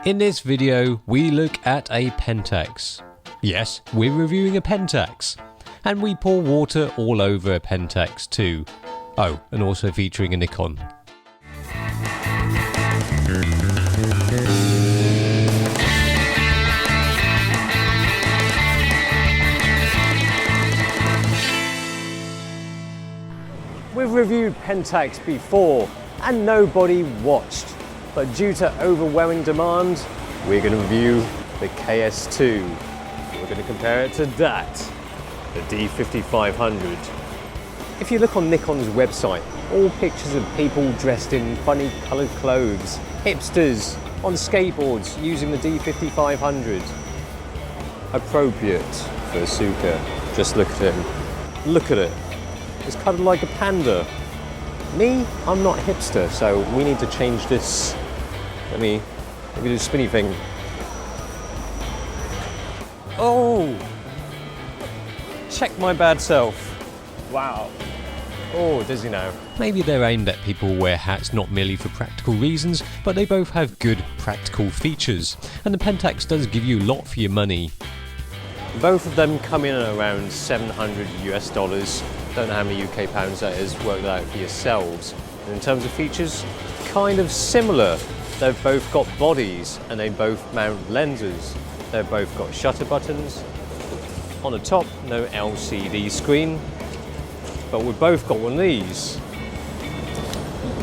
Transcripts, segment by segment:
In this video, we look at a Pentax. Yes, we're reviewing a Pentax. And we pour water all over a Pentax too. Oh, and also featuring a Nikon. We've reviewed Pentax before and nobody watched. But due to overwhelming demand, we're going to review the K-S2. We're going to compare it to that, the D5500. If you look on Nikon's website, all pictures of people dressed in funny coloured clothes, hipsters on skateboards using the D5500. Appropriate for a Suka. Just look at him. Look at it. It's kind of like a panda. Me, I'm not a hipster, so we need to change this. Let me do the spinny thing. Oh! Check my bad self. Wow. Oh, dizzy now. Maybe they're aimed at people who wear hats not merely for practical reasons, but they both have good practical features. And the Pentax does give you a lot for your money. Both of them come in at around $700 US. Don't know how many UK pounds that is, work that out for yourselves. And in terms of features, kind of similar. They've both got bodies and they both mount lenses. They've both got shutter buttons. On the top, no LCD screen, but we've both got one of these.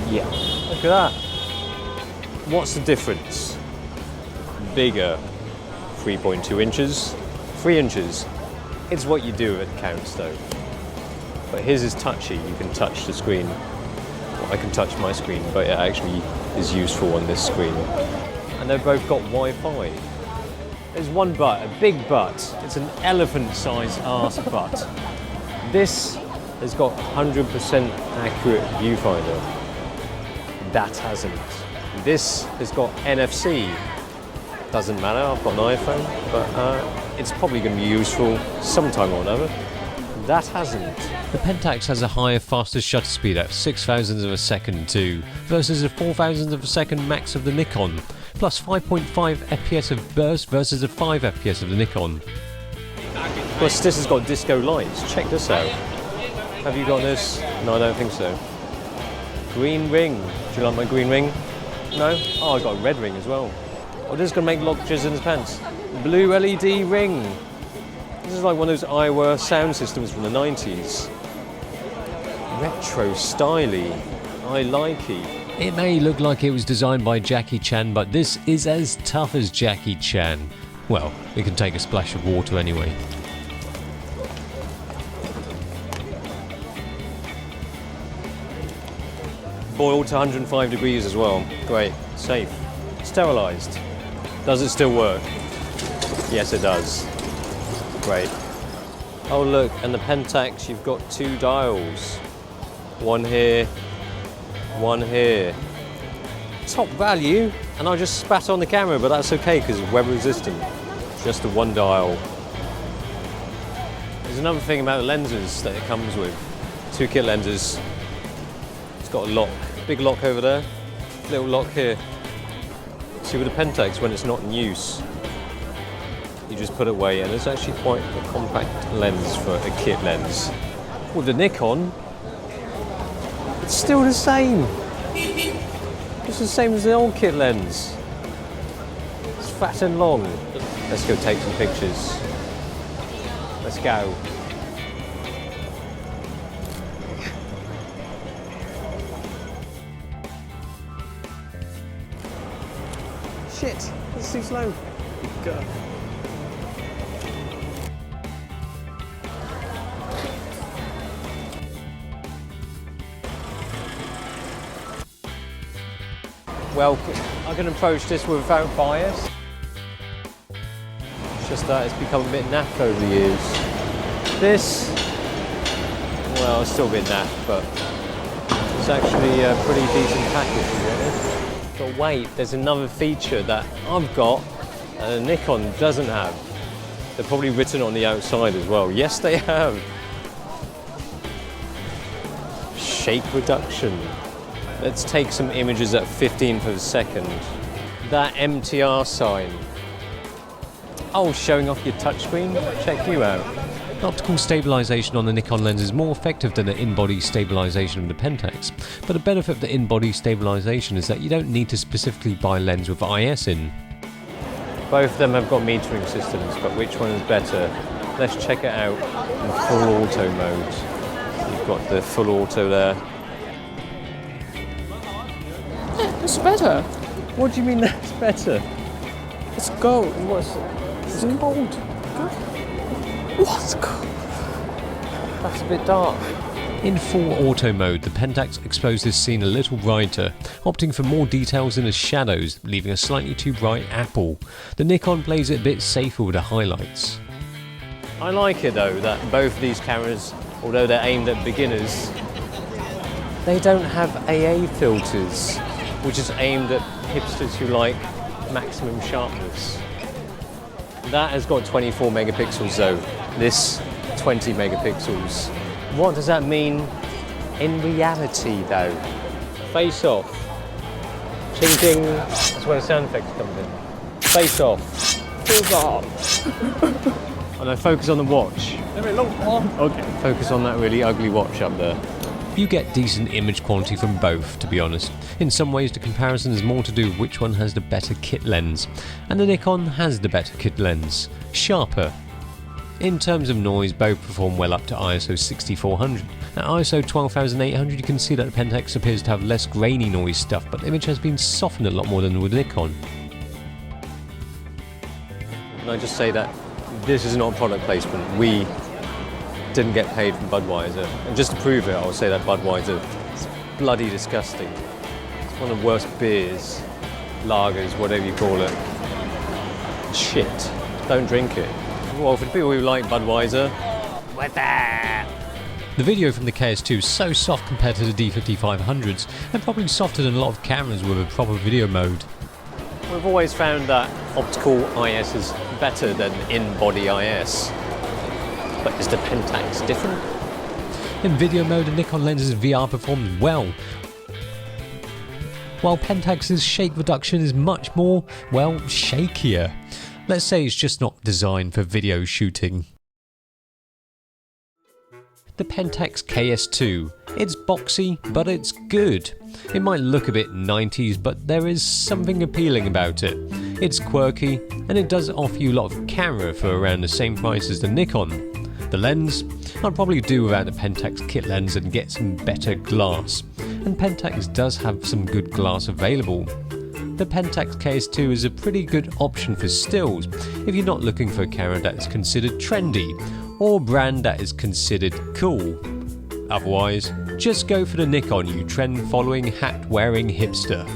Yeah, look at that. What's the difference? Bigger, 3.2 inches, 3 inches. It's what you do that counts though. But his is touchy, you can touch the screen. Well, I can touch my screen, but it actually is useful on this screen. And they've both got Wi-Fi. There's one butt, a big butt. It's an elephant-sized arse butt. This has got 100% accurate viewfinder. That hasn't. This has got NFC. Doesn't matter, I've got an iPhone, but it's probably going to be useful sometime or another. That hasn't. The Pentax has a higher, faster shutter speed at 6,000ths of a second too, versus a 4,000ths of a second max of the Nikon, plus 5.5 FPS of burst versus a 5 FPS of the Nikon. Plus this has got disco lights, check this out. Have you got this? No, I don't think so. Green ring. Do you like my green ring? No? Oh, I got a red ring as well. Oh, this is going to make Lock jizz in his pants. Blue LED ring. This is like one of those Iowa sound systems from the 90s. Retro styly. I likey. It may look like it was designed by Jackie Chan, but this is as tough as Jackie Chan. Well, it can take a splash of water anyway. Boiled to 105 degrees as well. Great. Safe. Sterilised. Does it still work? Yes, it does. Great. Oh look, and the Pentax, you've got two dials. One here, one here. Top value, and I just spat on the camera, but that's okay because it's weather resistant. Just the one dial. There's another thing about the lenses that it comes with. Two kit lenses. It's got a lock. Big lock over there, little lock here. See with the Pentax, when it's not in use, you just put it away, and it's actually quite a compact lens for a kit lens. With the Nikon, it's still the same. It's the same as the old kit lens. It's fat and long. Let's go take some pictures. Let's go. Shit, it's too slow. Go. Well, I can approach this without bias. It's just that it's become a bit naff over the years. This, well, it's still a bit naff, but it's actually a pretty decent package, really. But wait, there's another feature that I've got and Nikon doesn't have. They're probably written on the outside as well. Yes, they have. Shake reduction. Let's take some images at 15th of a second. that MTR sign. Oh, showing off your touchscreen? Check you out. Optical stabilization on the Nikon lens is more effective than the in-body stabilization of the Pentax, but the benefit of the in-body stabilization is that you don't need to specifically buy a lens with IS in. Both of them have got metering systems, but which one is better? Let's check it out in full auto mode. You've got the full auto there. Yeah, it's better. What do you mean that's better? It's gold. It's gold. What's gold? That's a bit dark. In full auto mode, the Pentax exposed this scene a little brighter, opting for more details in the shadows, leaving a slightly too bright apple. The Nikon plays it a bit safer with the highlights. I like it though that both of these cameras, although they're aimed at beginners, they don't have AA filters, which is aimed at hipsters who like maximum sharpness. That has got 24 megapixels though, this 20 megapixels. What does that mean in reality though? Face off. Ching ching, that's where the sound effects comes in. Face off. Full off. And I focus on the watch. Okay, focus on that really ugly watch up there. You get decent image quality from both, to be honest. In some ways the comparison is more to do with which one has the better kit lens. And the Nikon has the better kit lens. Sharper. In terms of noise, both perform well up to ISO 6400. At ISO 12800 you can see that the Pentax appears to have less grainy noise stuff, but the image has been softened a lot more than with Nikon. Can I just say that this is not product placement. We didn't get paid from Budweiser. And just to prove it, I'll say that Budweiser is bloody disgusting. It's one of the worst beers, lagers, whatever you call it. Shit. Don't drink it. Well, for the people who like Budweiser, what that? The video from the K-S2 is so soft compared to the D5500s, and probably softer than a lot of cameras with a proper video mode. We've always found that optical IS is better than in-body IS. But is the Pentax different? In video mode, the Nikon lens's VR performs well, while Pentax's shake reduction is much more, well, shakier. Let's say it's just not designed for video shooting. The Pentax K-S2. It's boxy, but it's good. It might look a bit 90s, but there is something appealing about it. It's quirky, and it does offer you a lot of camera for around the same price as the Nikon. The lens, I'd probably do without the Pentax kit lens and get some better glass. And Pentax does have some good glass available. The Pentax K-S2 is a pretty good option for stills if you're not looking for a camera that is considered trendy or a brand that is considered cool. Otherwise, just go for the Nikon, you trend-following, hat-wearing hipster.